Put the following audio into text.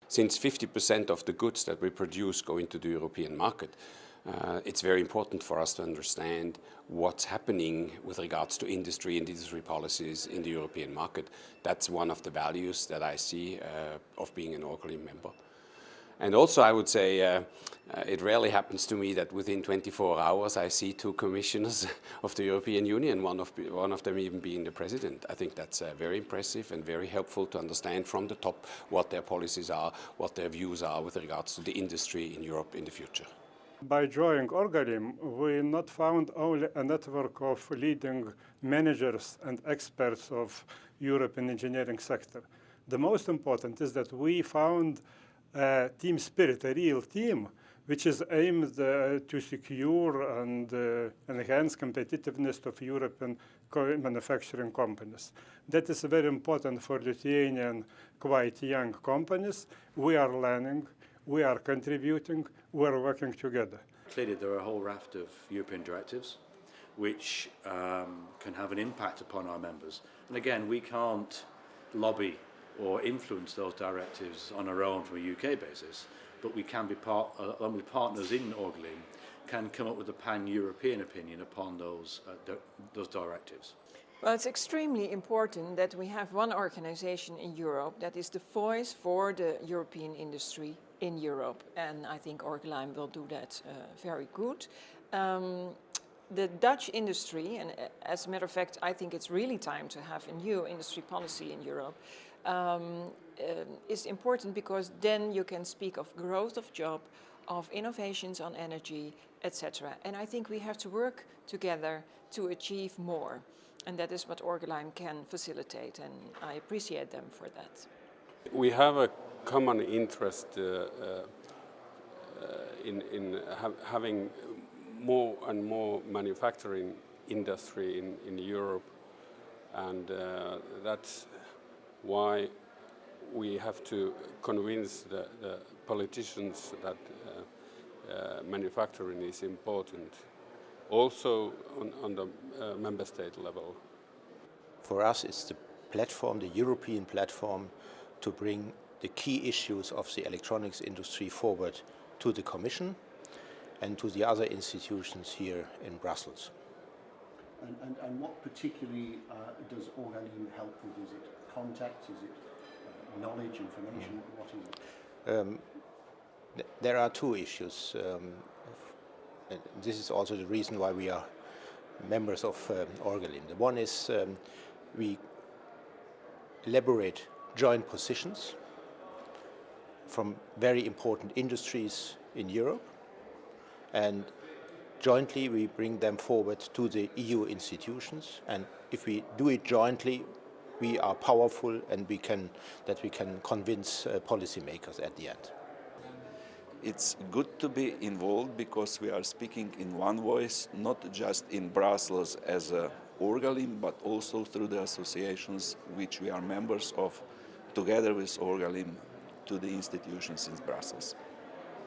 Since 50% of the goods that we produce go into the European market, it's very important for us to understand what's happening with regards to industry and industry policies in the European market. That's one of the values that I see of being an Orgalime member. And also I would say it rarely happens to me that within 24 hours I see two commissioners of the European Union, one of them even being the president. I think that's very impressive and very helpful to understand from the top what their policies are, what their views are with regards to the industry in Europe in the future. By joining Orgalime, we not found only a network of leading managers and experts of European engineering sector. The most important is that we found a team spirit, a real team, which is aimed to secure and enhance competitiveness of European manufacturing companies. That is very important for Lithuanian, quite young companies. We are learning, we are contributing, we are working together. Clearly there are a whole raft of European directives which can have an impact upon our members. And again, we can't lobby or influence those directives on our own from a UK basis, but we can be along with partners in Orgalime, can come up with a pan-European opinion upon those directives. Well, it's extremely important that we have one organization in Europe that is the voice for the European industry in Europe, and I think Orgalime will do that very good. The Dutch industry, and as a matter of fact, I think it's really time to have a new industry policy in Europe, is important because then you can speak of growth of job, of innovations on energy, etc. And I think we have to work together to achieve more. And that is what Orgalime can facilitate, and I appreciate them for that. We have a common interest in having more and more manufacturing industry in Europe, and that's why we have to convince the politicians that manufacturing is important, also on the member state level. For us, it's the platform, the European platform, to bring the key issues of the electronics industry forward to the Commission and to the other institutions here in Brussels. And what particularly does Orgalime help with? Is it contacts? Is it knowledge, information? What is it? There are two issues. And this is also the reason why we are members of Orgalime. The one is we elaborate joint positions from very important industries in Europe, and jointly we bring them forward to the EU institutions, and if we do it jointly, we are powerful and we can convince policymakers at the end. It's good to be involved because we are speaking in one voice, not just in Brussels as a Orgalime, but also through the associations which we are members of, together with Orgalime, to the institutions in Brussels.